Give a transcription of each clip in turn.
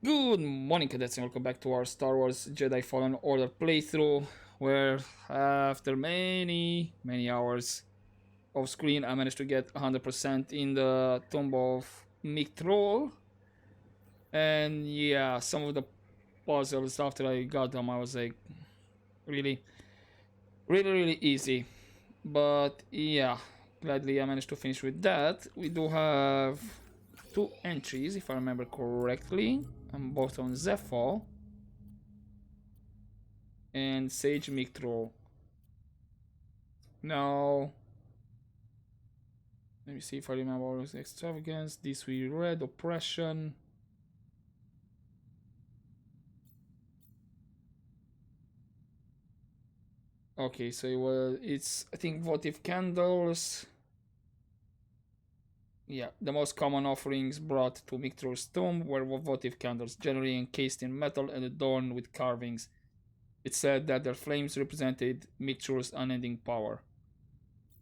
Good morning, cadets, and welcome back to our Star Wars Jedi Fallen Order playthrough, where after many hours of screen, I managed to get 100% in the Tomb of Mictrol. And yeah, some of the puzzles after I got them, I was like, really, really easy. But yeah, gladly I managed to finish with that. We do have two entries, if I remember correctly, and both on Zephyr and Sage Mictrol. Now, let me see if I remember all this extravagance. This we read, oppression. Okay, so it's I think votive candles. Yeah, the most common offerings brought to Mictrol's tomb were votive candles, generally encased in metal and adorned with carvings. It said that their flames represented Mictrol's unending power.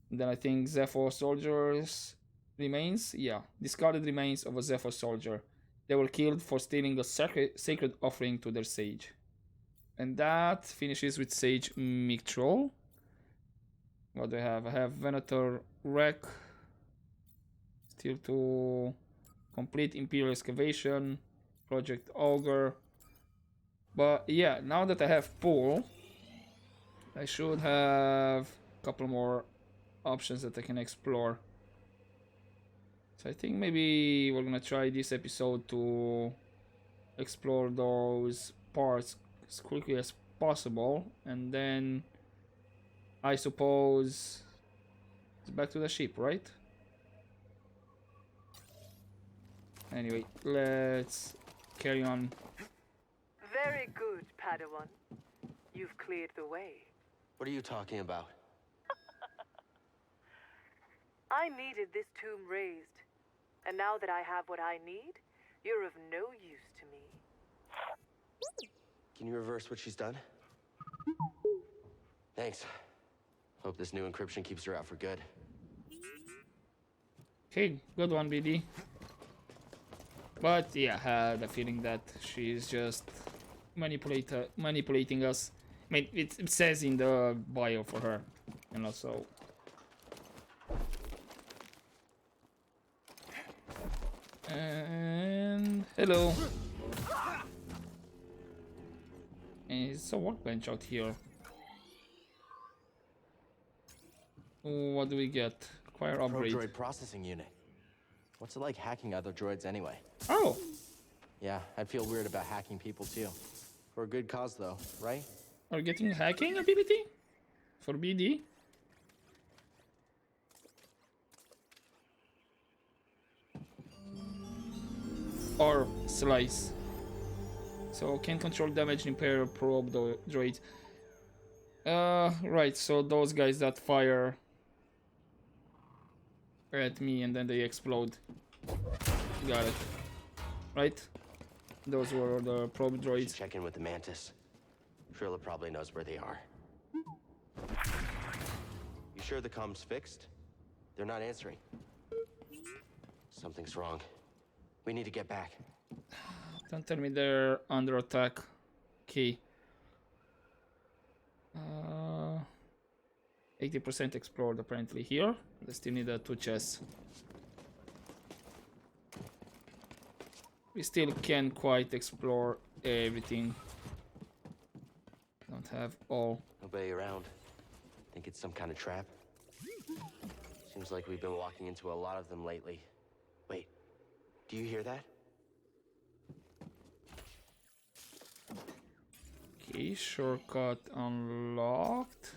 And then I think Zephyr soldiers remains. Yeah, discarded remains of a Zephyr soldier. They were killed for stealing a sacred offering to their sage. And that finishes with Sage Mictrol. What do I have? I have Venator Wreck. Still to complete Imperial Excavation. Project Augur. But yeah, now that I have Pool, I should have a couple more options that I can explore. So I think maybe we're gonna try this episode to explore those parts as quickly as possible, and then I suppose it's back to the ship, right? Anyway, let's carry on. Very good, Padawan. You've cleared the way. What are you talking about? I needed this tomb raised. And now that I have what I need, you're of no use to me. Can you reverse what she's done? Thanks. Hope this new encryption keeps her out for good. Okay, good one, BD. But yeah, I had a feeling that she's just manipulating us. I mean, it says in the bio for her, you know, so. And hello. And it's a workbench out here. What do we get? Acquire upgrade. Pro-droid processing unit. What's it like hacking other droids anyway? Oh, Yeah, I'd feel weird about hacking people too. For a good cause though, right? are we getting hacking ability for BD? Or slice. So can control damage in pair probe droids. Right, so those guys that fire at me and then they explode. Got it. Right? Those were the probe Should droids. check in with the Mantis. Trilla probably knows where they are. You sure the comm's fixed? They're not answering. Something's wrong. We need to get back. Don't tell me they're under attack. Okay. 80% explored apparently here. They still need 2 chests. We still can't quite explore everything. Don't have all. Nobody around. Think it's some kind of trap? Seems like we've been walking into a lot of them lately. Wait, do you hear that? Okay, shortcut unlocked.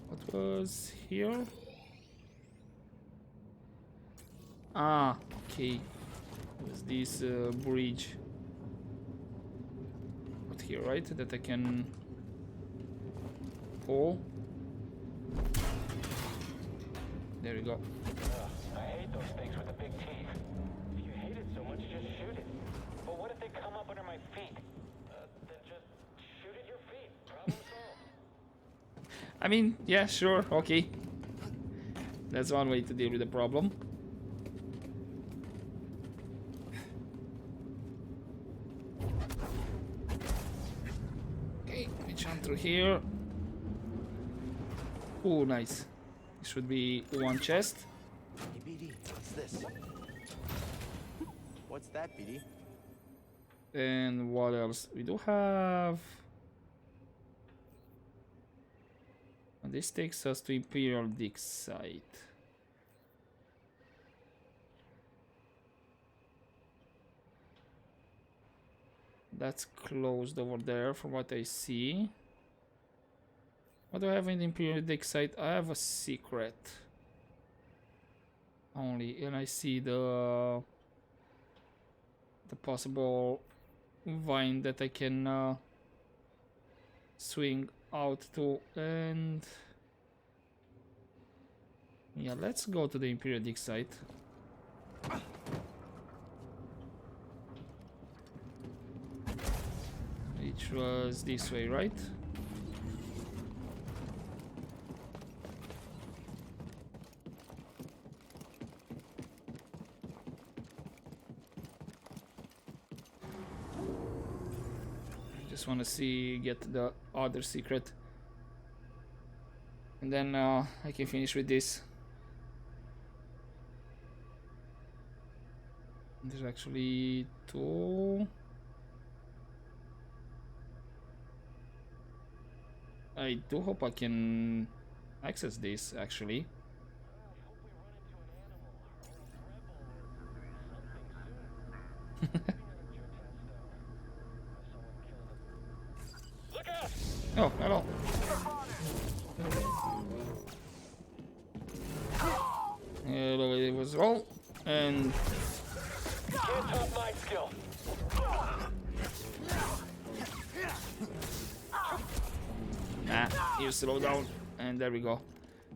What was here? Ah, okay. It was this bridge. Not here, right? That I can pull. There we go. I hate those things with the big teeth. If you hate it so much, just shoot it. But what if they come up under my feet? Then just shoot at your feet. Problem solved. I mean, yeah, sure, okay. That's one way to deal with the problem. Okay, we jump through here. Oh, nice. This should be one chest. Hey, BD, what's this? What's that, BD? And what else? We do have... And this takes us to Imperial Dig site. That's closed over there from what I see. What do I have in the Imperial Dig site? I have a secret. Only, and I see the possible vine that I can swing out to, and yeah, let's go to the Imperial Dig site. Which was this way, right? Just want to get the other secret, and then I can finish with this. There's actually two. I do hope I can access this actually. Oh, hello. Hello, it was all, and Can't top my skill. you slow down, and there we go.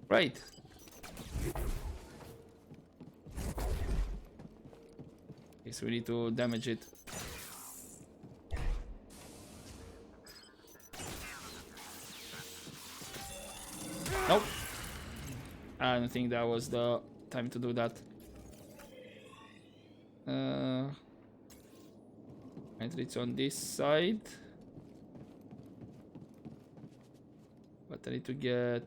Right. Okay, so we need to damage it. Nope. I don't think that was the time to do that. And it's on this side. But I need to get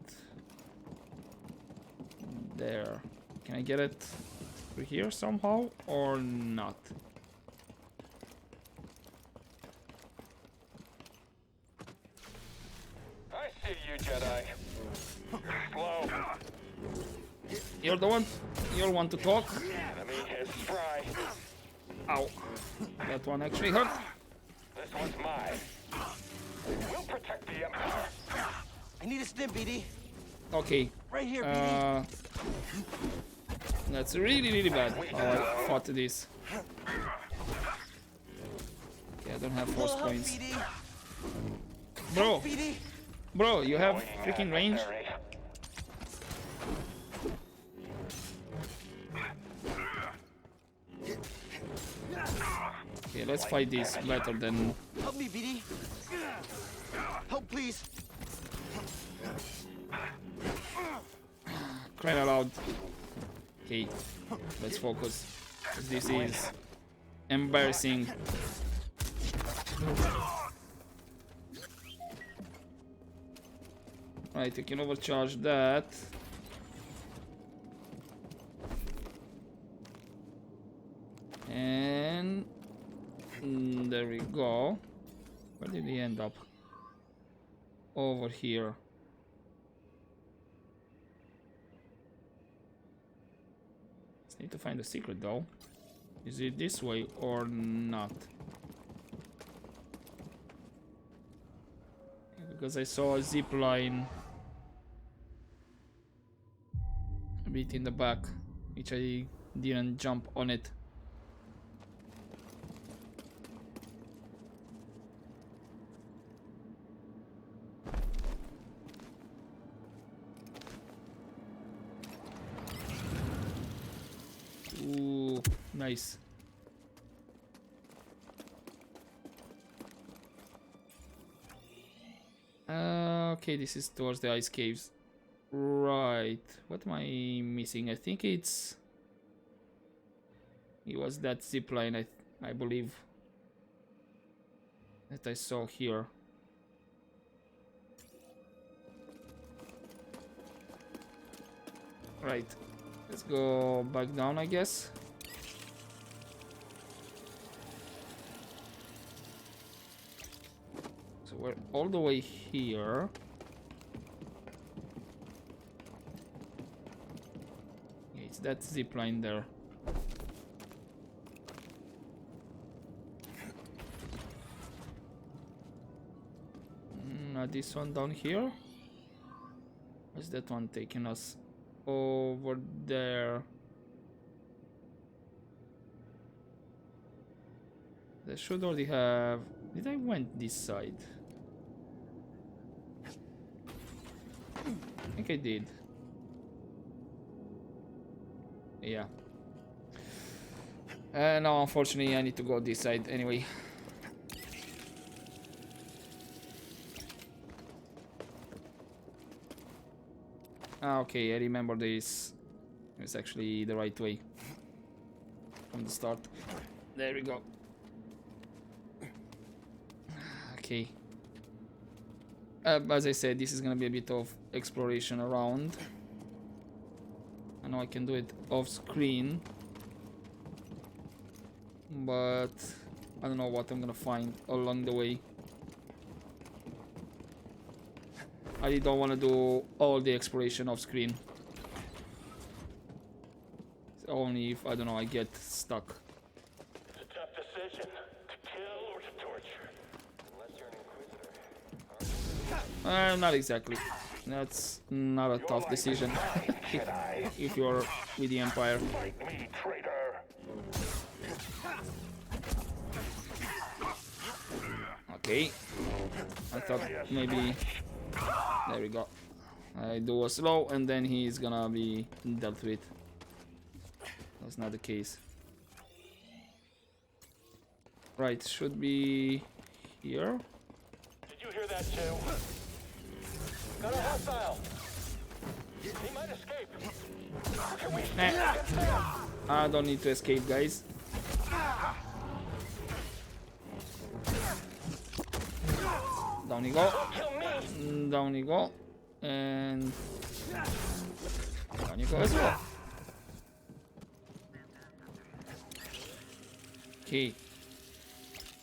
there. Can I get it through here somehow or not? I see you, Jedi. Slow. You're the one. You're one to talk. Enemy is spry. Ow. That one actually hurt. This one's mine. We'll protect the Empire. I need a stim, BD. Okay. Right here, BD. That's really bad how I fought this. Okay, I don't have force Little help, points. BD. Bro, BD. bro, you have freaking range? Okay, let's fight this better than... Help me, BD. Help, please. Crying aloud. Okay, let's focus. This is embarrassing. Right, you can overcharge that. And there we go. Where did he end up? Over here. Just need to find the secret though. Is it this way or not? Because I saw a zip line a bit in the back, which I didn't jump on it. Ooh, nice. Okay, this is towards the ice caves. Right. What am I missing? I think it was that zip line, I believe, that I saw here. Right. Let's go back down, I guess. So we're all the way here. Yeah, it's that zip line there. Not this one down here. Where's that one taking us? Over there. They should already have... Did I went this side? I think I did. Yeah. Now unfortunately I need to go this side anyway. Ah, okay, I remember this. It's actually the right way from the start. There we go. Okay. As I said, this is gonna be a bit of exploration around. I know I can do it off screen, but I don't know what I'm gonna find along the way. I don't want to do all the exploration off screen. It's only if, I don't know, I get stuck. It's a tough decision, to kill or to torture. Unless you're an inquisitor. Not exactly. That's not a tough decision if you're with the Empire. Fight me, traitor. Okay. I thought maybe... There we go. I do a slow and then he's gonna be dealt with. That's not the case. Right, should be here. Did you hear that too? Got a hostile. He might escape. Can we Nah. I don't need to escape, guys. Down you go. Down you go. And down you go as well. Okay.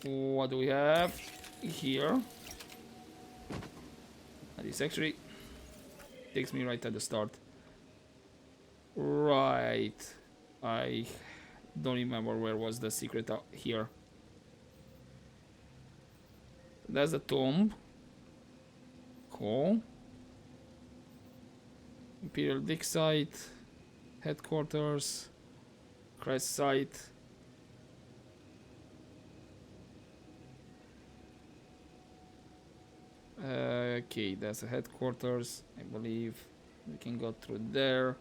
What do we have here? This actually takes me right at the start. Right. I don't remember where was the secret out here. That's the tomb. Cool. Imperial dig site. Headquarters. Crest site. Okay, that's a headquarters. I believe we can go through there.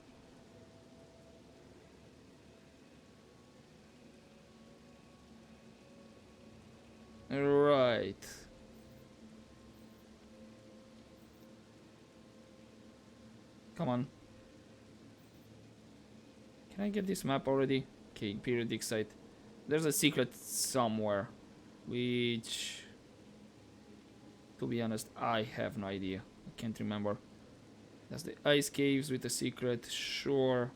Right. Come on. Can I get this map already? Okay, periodic site. There's a secret somewhere, which, to be honest, I have no idea. I can't remember. That's the ice caves with a secret, sure.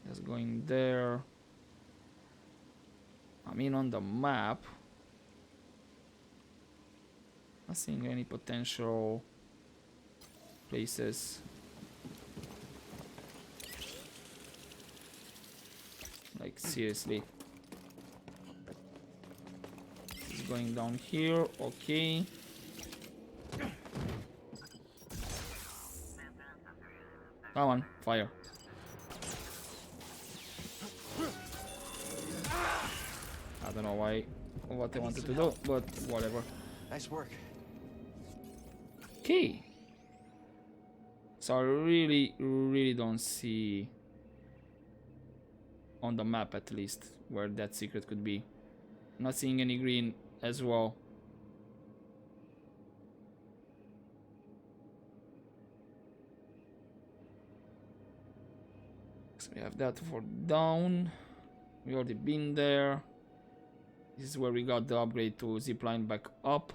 That's going there. I mean, on the map, not seeing any potential places. Like, seriously. It's going down here, okay. Come on, fire. I don't know what I wanted to do, but whatever. Nice work. Okay. So I really don't see, on the map at least, where that secret could be. Not seeing any green as well. We have that for down. We already been there. This is where we got the upgrade to zipline back up.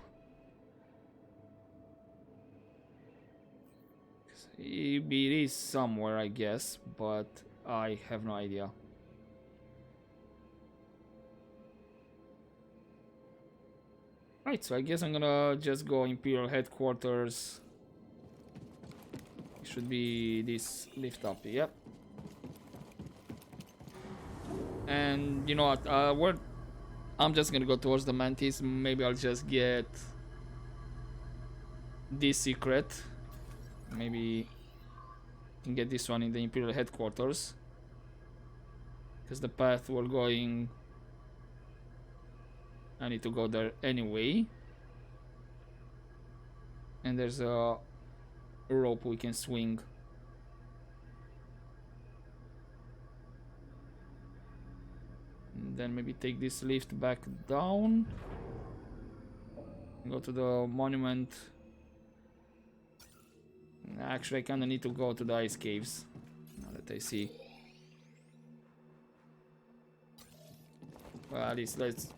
It is somewhere, I guess, but I have no idea. Right, so I guess I'm gonna just go Imperial headquarters. It should be this lift up, yep. And you know what? I'm just gonna go towards the Mantis. Maybe I'll just get this secret. Maybe I can get this one in the Imperial headquarters. Because the path we're going, I need to go there anyway. And there's a rope we can swing. And then maybe take this lift back down. Go to the monument. Actually, I kinda need to go to the ice caves. Now that I see. Well, at least let's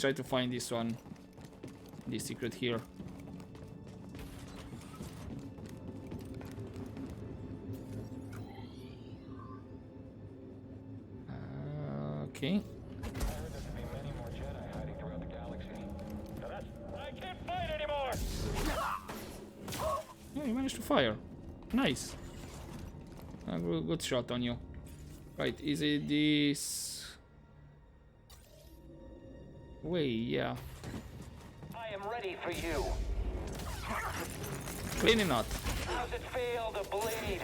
try to find this one. This secret here. Okay. I heard there could be many more Jedi hiding throughout the galaxy. Now that's... I can't fight anymore! Yeah, you managed to fire. Nice. Good shot on you. Right, is it this way? Yeah. I am ready for you. Clearly not. How's it feel to bleed?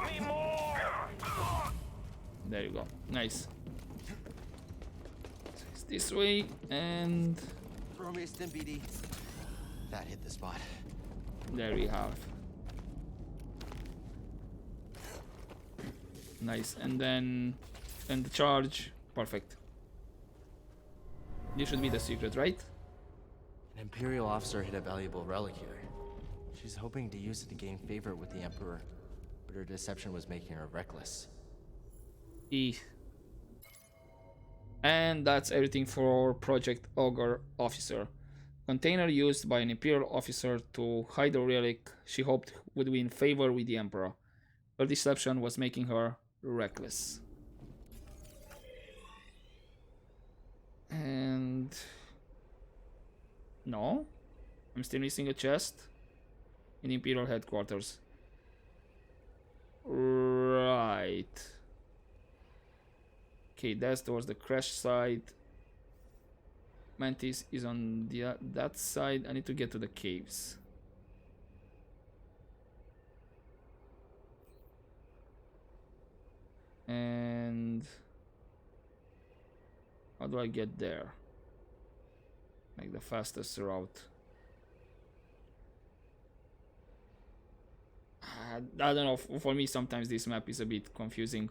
Me more! There you go. Nice. So it's this way and Throw me a stim, BD. That hit the spot. there we have. Nice, and then the charge. Perfect. This should be the secret, right? An Imperial officer hid a valuable relic here. She's hoping to use it to gain favor with the Emperor, but her deception was making her reckless. E. And that's everything for Project Ogre Officer. Container used by an Imperial officer to hide a relic she hoped would win favor with the Emperor. Her deception was making her reckless. And... no? I'm still missing a chest in Imperial headquarters. Right. Okay, that's towards the crash side. Mantis is on that side. I need to get to the caves. And how do I get there? Like the fastest route. I don't know, for me sometimes this map is a bit confusing.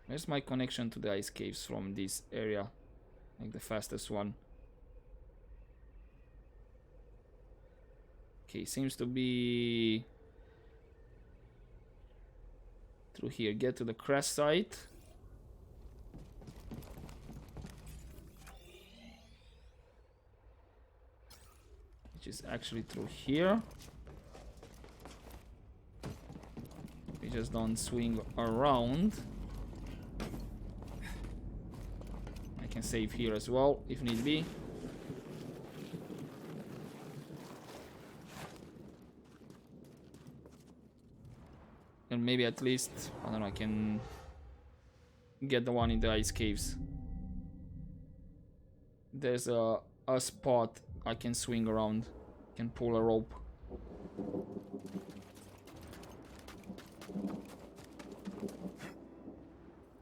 Where's my connection to the ice caves from this area? Like the fastest one. Okay, seems to be through here. Get to the crash site. Which is actually through here. We just don't swing around. I can save here as well if need be. And maybe at least, I don't know, I can get the one in the ice caves. There's a spot I can swing around. Can pull a rope.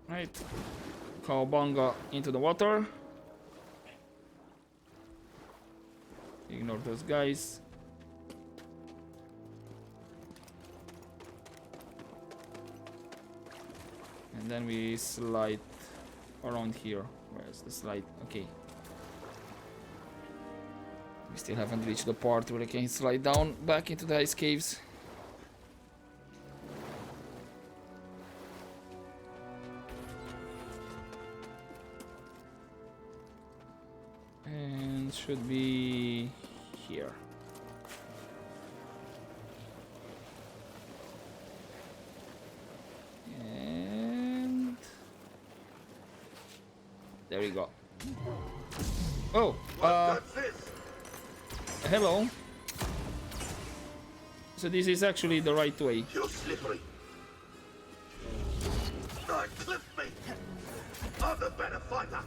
Right. Cowabunga into the water. Ignore those guys. And then we slide around here. Where's the slide? Okay. We still haven't reached the part where I can slide down back into the ice caves. And should be here. And there we go. Oh, hello. So this is actually the right way. You're slippery. I clipped me. I'm the better fighter.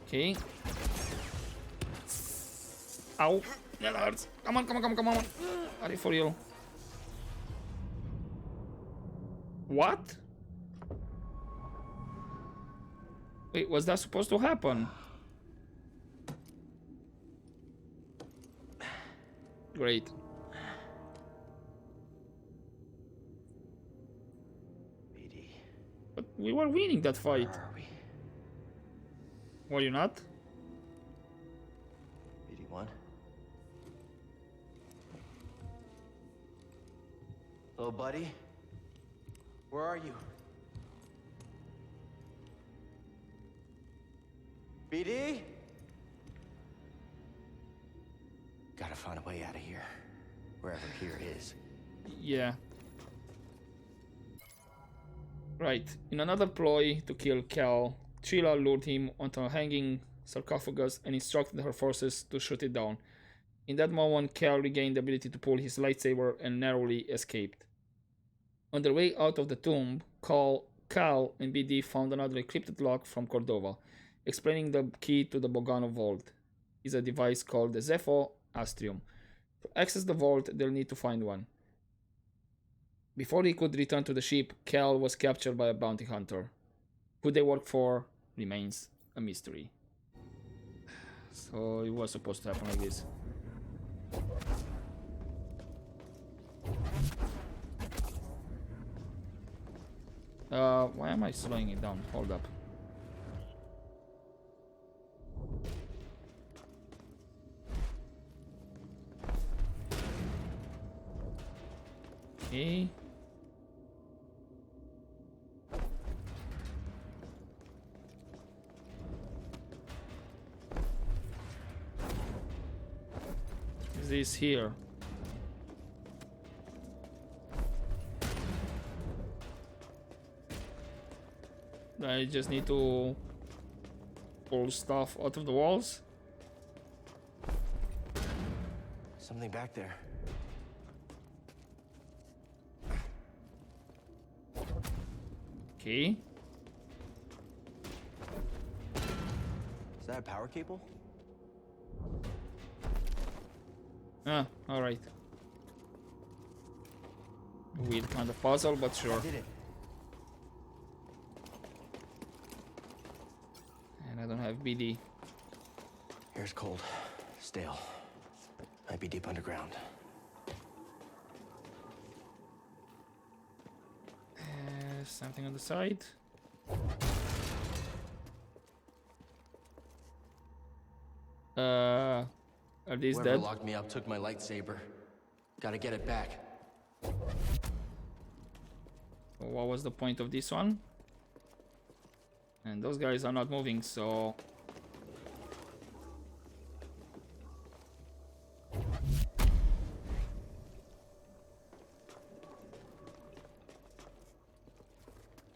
Okay. Ow. That hurts. Come on, come on, come on, come on. Are you for real? What? Wait, was that supposed to happen? Great. BD, But we were winning that fight. where are we? Were you not? BD1? Hello, buddy? Where are you? BD? Gotta find a way out of here. Wherever here is. Yeah. Right. In another ploy to kill Cal, Sheila lured him onto a hanging sarcophagus and instructed her forces to shoot it down. In that moment, Cal regained the ability to pull his lightsaber and narrowly escaped. On their way out of the tomb, Cal and BD found another encrypted lock from Cordova, explaining the key to the Bogano vault is a device called the Zepho Astrium. To access the vault, they'll need to find one. Before he could return to the ship, Cal was captured by a bounty hunter. Who they work for remains a mystery. So it was supposed to happen like this. Why am I slowing it down? Hold up. Okay. Is this here? I just need to pull stuff out of the walls. Something back there. Okay. Is that a power cable? Ah, alright. Weird kind of puzzle, but sure. I did it. And I don't have BD. Here's cold. Stale. Might be deep underground. Something on the side. Are these Whoever dead? locked me up took my lightsaber. Gotta get it back. What was the point of this one? And those guys are not moving, so...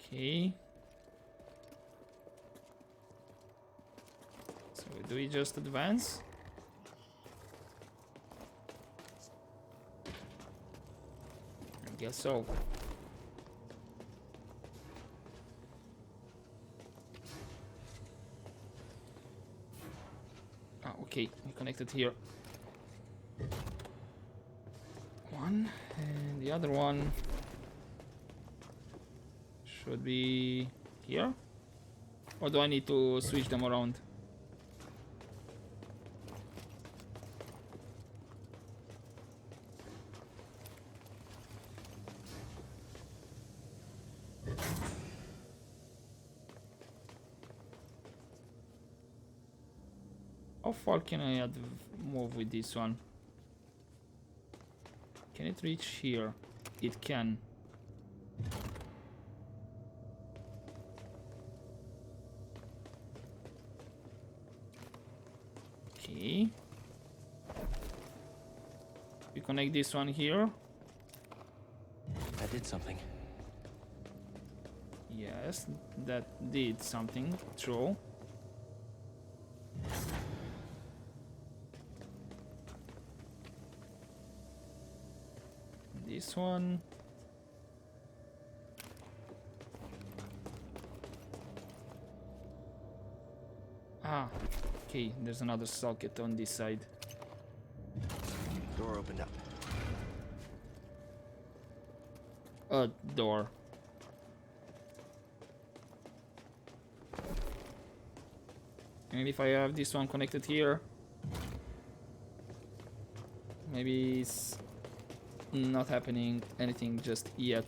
Okay. So do we just advance? I guess so. Ah, okay, we connected here. One, and the other one should be here? Or do I need to switch them around? How far can I move with this one? Can it reach here? It can. Okay. We connect this one here. That did something. Yes, that did something. True. This one. Ah, okay, there's another socket on this side. Door opened up. A door. And if I have this one connected here, maybe it's not happening anything just yet.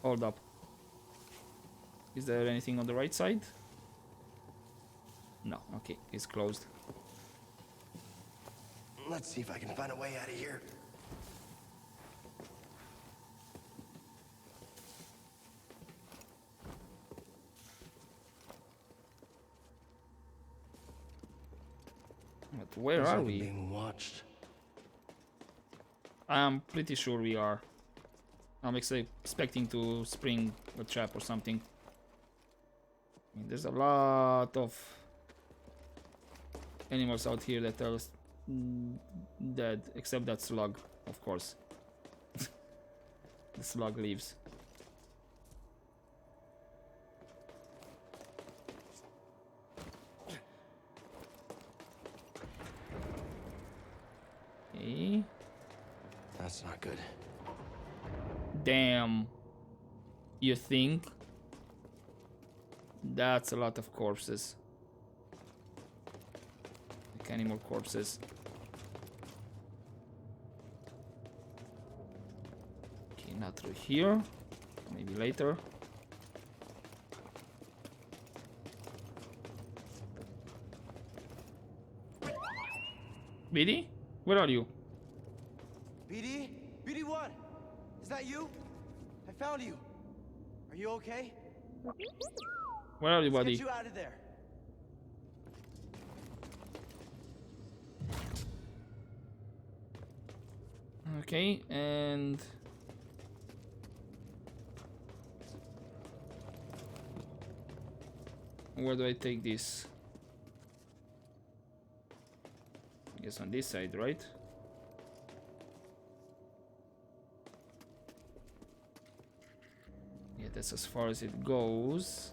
Hold up. Is there anything on the right side? No, okay, it's closed. Let's see if I can find a way out of here. But where Looks are like I'm we? being watched. I'm pretty sure we are. I'm expecting to spring a trap or something. I mean, there's a lot of animals out here that are dead, except that slug, of course. The slug leaves. Okay. That's not good. Damn. You think? That's a lot of corpses. Like animal corpses. Okay, not through here. Maybe later. BD? Where are you? BD? BD1! Is that you? I found you. Are you okay? Where are you, Let's buddy? get you out of there. Okay, and where do I take this? I guess on this side, right? Yeah, that's as far as it goes.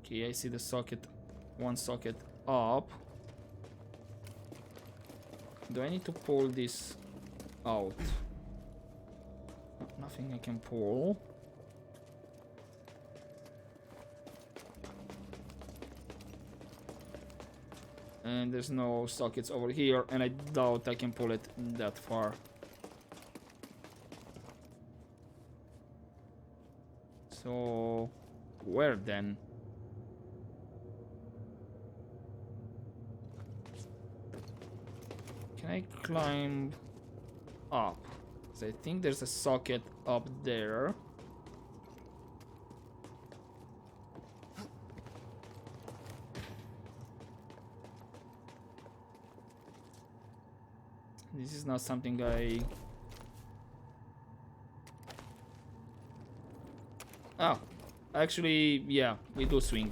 Okay, I see the socket, one socket up. Do I need to pull this out? Nothing I can pull. And there's no sockets over here, and I doubt I can pull it that far. So, where then? Can I climb up? 'Cause I think there's a socket up there. This is not something I... Oh, actually, yeah, we do swing.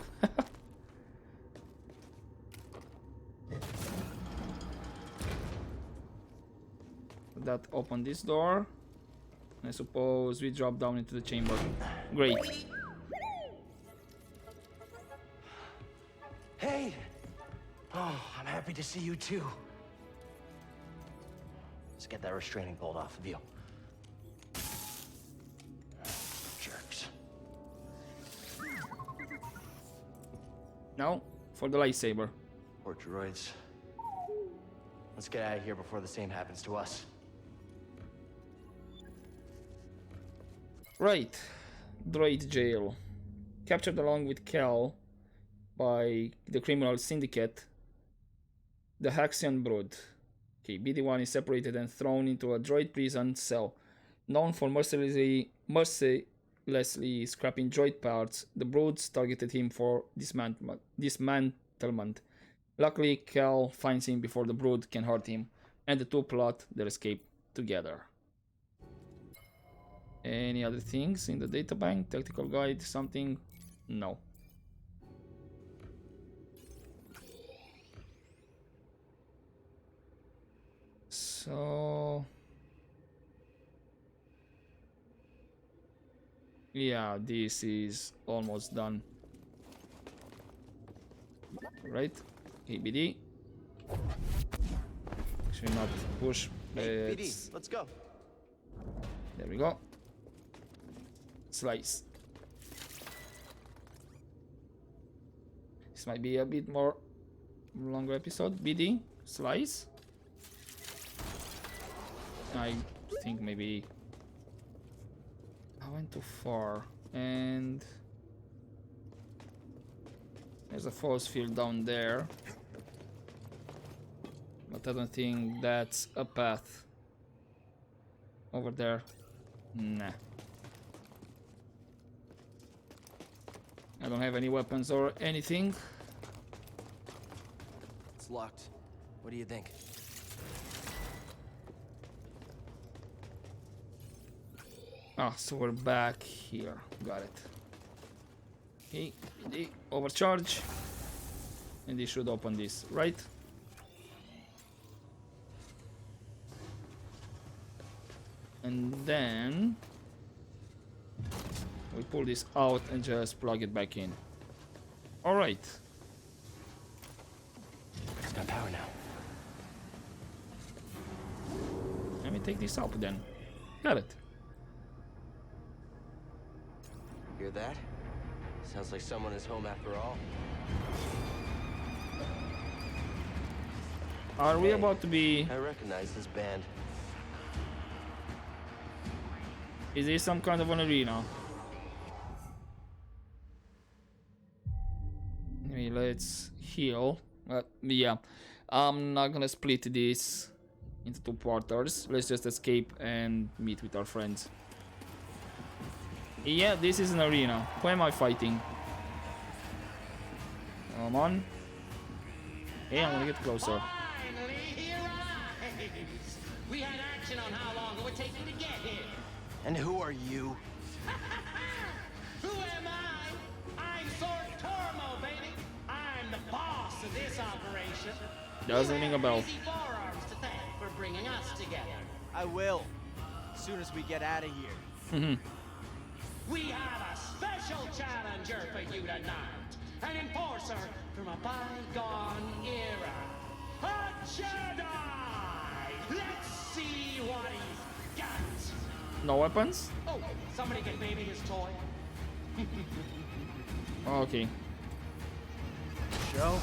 That opened this door. I suppose we drop down into the chamber. Great. Hey! Oh, I'm happy to see you too. Let's get that restraining bolt off of you. Jerks. Now, for the lightsaber. Poor droids. Let's get out of here before the same happens to us. Right. Droid jail. Captured along with Cal by the criminal syndicate, the Haxian Brood. Okay, BD-1 is separated and thrown into a droid prison cell. Known for mercilessly scrapping droid parts, the Broods targeted him for dismantlement. Luckily, Cal finds him before the Brood can hurt him, and the two plot their escape together. Any other things in the databank? Tactical guide, something? No. So... yeah, this is almost done. Right? ABD. Actually not push. Hey, BD, let's go. There we go. Slice. This might be a bit more longer episode. BD, slice. I think maybe I went too far, and there's a force field down there, but I don't think that's a path over there. Nah. I don't have any weapons or anything. It's locked. What do you think? Ah, so we're back here. Got it. Okay, the overcharge. And this should open this, right? And then we pull this out and just plug it back in. Alright. It's got power now. Let me take this out then. Got it. Hear that? Sounds like someone is home after all. Are we about to be... I recognize this band. Is this some kind of an arena? Anyway, let's heal. Yeah, I'm not gonna split this into two quarters. Let's just escape and meet with our friends. Yeah, this is an arena. Who am I fighting? Come on. Hey, I'm gonna get closer. Finally, he arrives! We had action on how long it would take you to get here. And who are you? Who am I? I'm Sword Tormo, baby. I'm the boss of this operation. Doesn't ring a bell. Easy forearms to thank for bringing us together. I will. As soon as we get out of here. We have a special challenger for you tonight. An enforcer from a bygone era. A Jedi! Let's see what he's got. No weapons? Oh, somebody get baby his toy. Okay. Show?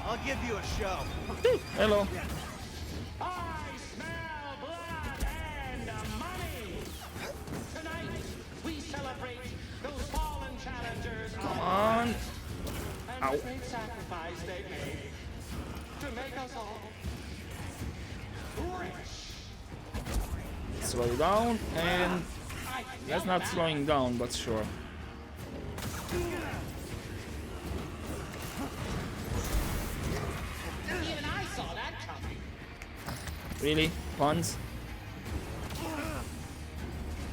I'll give you a show. Hello. I smell blood and money. Tonight, we celebrate those fallen challengers. Come on. And Ow. the great sacrifice they made to make us all rich. Slow down and that's not slowing down, but sure. Even I saw that coming. Really? Puns?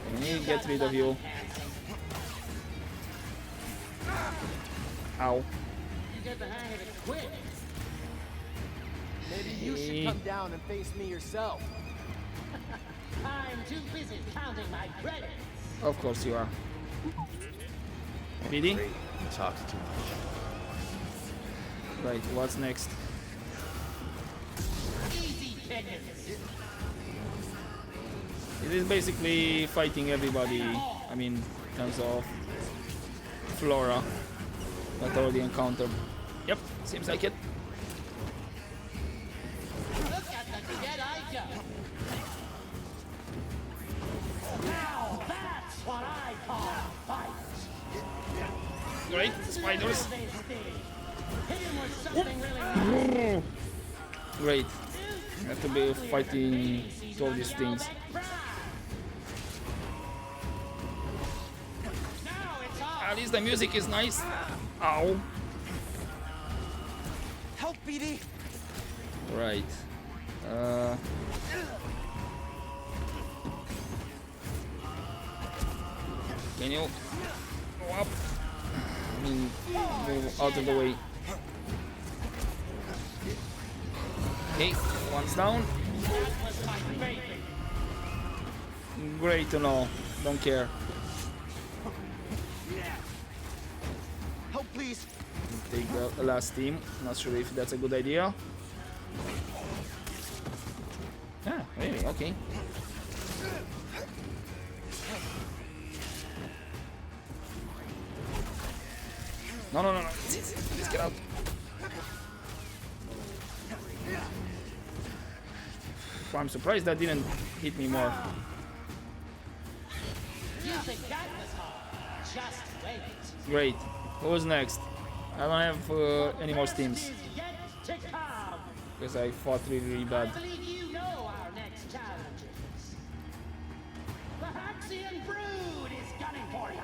I need to get rid of you. Ow. You get the hang of it quick. Maybe you should come down and face me yourself. I'm too busy counting my credits. Of course you are. BD? You talked too much. Right, what's next? Easy pickings. It is basically fighting everybody, I mean, in terms of flora that already encountered. Yep, seems like it. Great, spiders. Hit him with something really Great. I have to be fighting all these things. Now it's all At least the music is nice. Ow. Help, BD! Right. Can you go up? I mean, move out of the way. Okay, one's down. Great to know. Don't care. Help, please! Take the last team. Not sure if that's a good idea. Ah, really? Okay. No, no, no, no. Let's get out. I'm surprised that didn't hit me more. You think that was hard? Just wait. Great. Who's next? I don't have any more steams Is yet to come. because I fought really, really bad. I believe you know our next challengers. The Haxian Brood is gunning for you.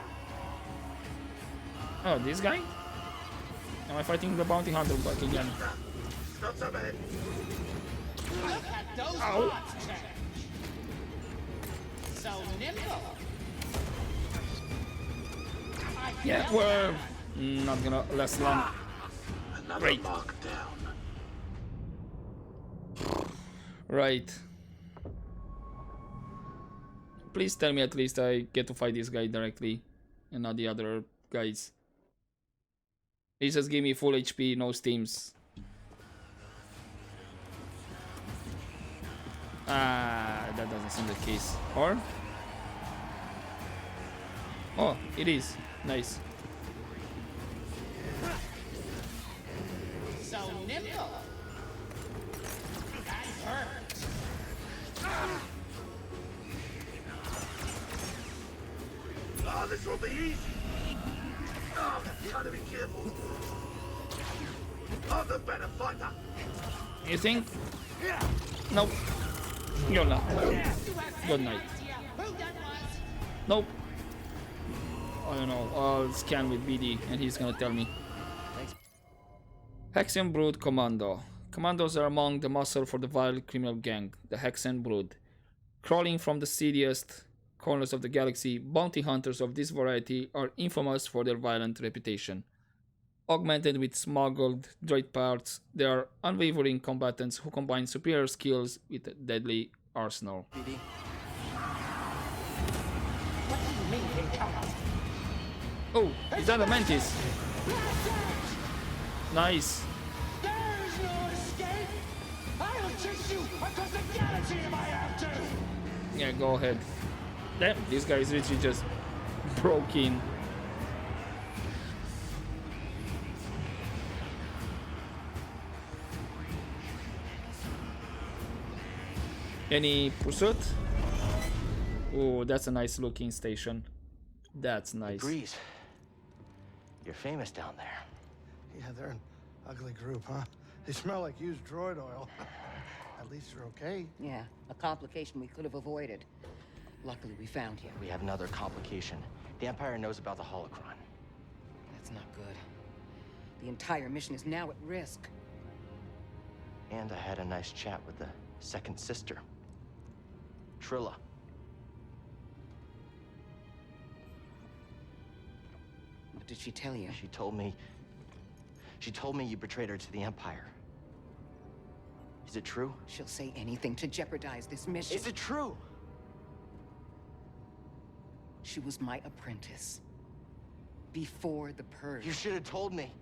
Oh, this guy? Am I fighting the bounty hunter back again? Not so bad. Look at those Ow. spots change. So nimble. I Yeah, feel well, not gonna last long. Another Great. markdown. Right. Please tell me at least I get to fight this guy directly and not the other guys. He just gave me full HP, no steams. Ah, that doesn't seem the case. Or? Oh, it is. Nice. so nimble. That hurt. Ah, this will be easy. Ah, gotta be careful. I'm the better fighter. You think? Nope. You're not. Good night. Who that was? Nope. I don't know. I'll scan with BD and he's gonna tell me. Haxian Brood Commando. Commandos are among the muscle for the vile criminal gang, the Haxian Brood. Crawling from the seediest corners of the galaxy, bounty hunters of this variety are infamous for their violent reputation. Augmented with smuggled droid parts, they are unwavering combatants who combine superior skills with a deadly arsenal. BD? What do you mean they come? Oh, is that a mantis? Nice. There's no escape. I'll chase you across the galaxy if I have to. Yeah, go ahead. Damn, this guy is literally just broke in. Any pursuit? Oh, that's a nice looking station. That's nice. Greez. You're famous down there. Yeah, they're an ugly group, huh? They smell like used droid oil. At least they're okay. Yeah, a complication we could have avoided. Luckily, we found you. We have another complication. The Empire knows about the holocron. That's not good. The entire mission is now at risk. And I had a nice chat with the second sister, Trilla. What did she tell you? She told me you betrayed her to the Empire. Is it true? She'll say anything to jeopardize this mission. Is it true? She was my apprentice. Before the Purge. You should have told me.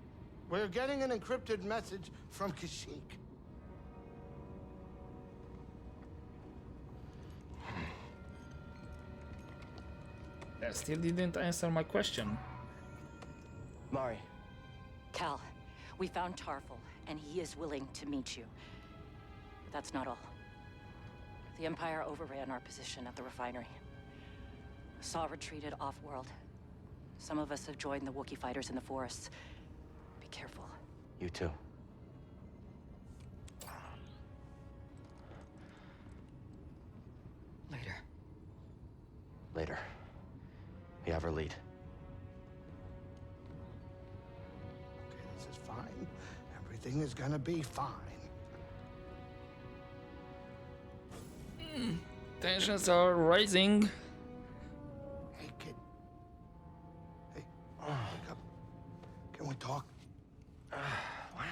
We're getting an encrypted message from Kashyyyk. That still didn't answer my question. Mari, Cal, we found Tarful, and he is willing to meet you. But that's not all. The Empire overran our position at the refinery. Saw retreated off-world. Some of us have joined the Wookiee fighters in the forests. Be careful. You too. Later. Later. We have our lead. Okay, this is fine. Everything is gonna be fine. Tensions are rising. Hey, kid. Hey, wake up. Can we talk? What?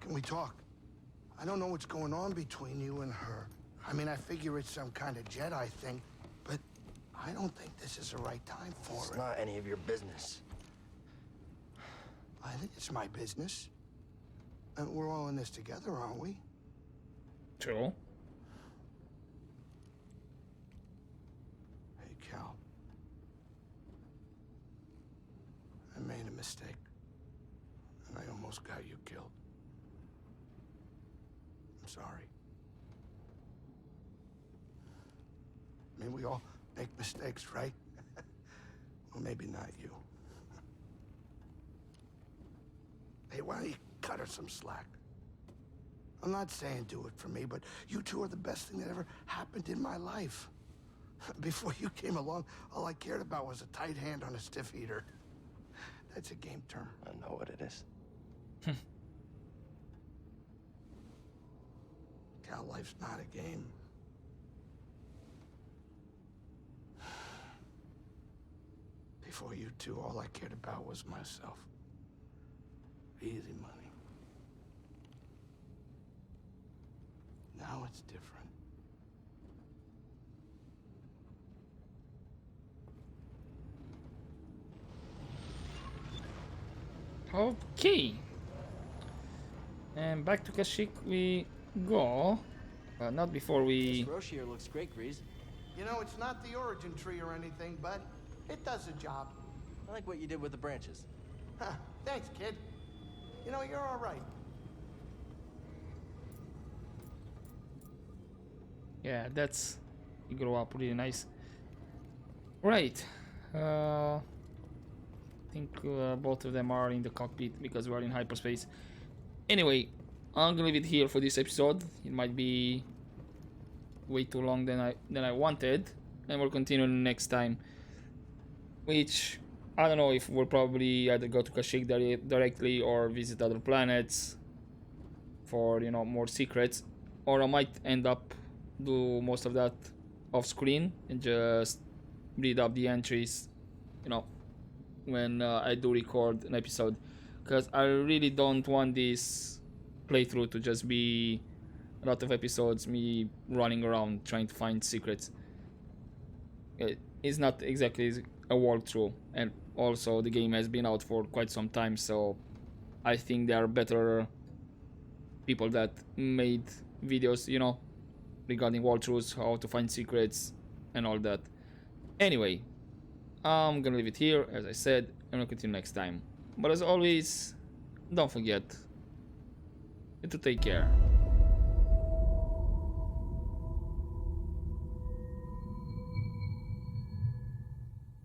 Can we talk? I don't know what's going on between you and her. I mean, I figure it's some kind of Jedi thing, but I don't think this is the right time for It's it. not any of your business. I think it's my business. And we're all in this together, aren't we? True. Hey, Cal. I made a mistake. And I almost got you killed. I'm sorry. I mean, we all make mistakes, right? Well, maybe not you. Hey, why don't you cut her some slack? I'm not saying do it for me, but you two are the best thing that ever happened in my life. Before you came along, all I cared about was a tight hand on a stiff heater. That's a game term. I know what it is. Cal, life's not a game. Before you two, all I cared about was myself. Easy money. Now it's different. Okay. And back to Kashyyyk we go. But not before we... This Roche here looks great, Greez. You know, it's not the origin tree or anything, but it does the job. I like what you did with the branches. Huh, thanks, kid. You know, you're all right. Yeah, that's... You grow up really nice. Right. I think both of them are in the cockpit because we're in hyperspace. Anyway, I'm gonna leave it here for this episode. It might be way too long than I wanted, and we'll continue next time. Which I don't know if we'll probably either go to Kashyyyk directly or visit other planets for, you know, more secrets, or I might end up do most of that off screen and just read up the entries, you know, when I do record an episode, because I really don't want this playthrough to just be a lot of episodes me running around trying to find secrets. It's not exactly a walkthrough, and also the game has been out for quite some time, so I think there are better people that made videos, you know, regarding walkthroughs, how to find secrets and all that. Anyway, I'm gonna leave it here, as I said, and we'll continue next time. But as always, don't forget to take care.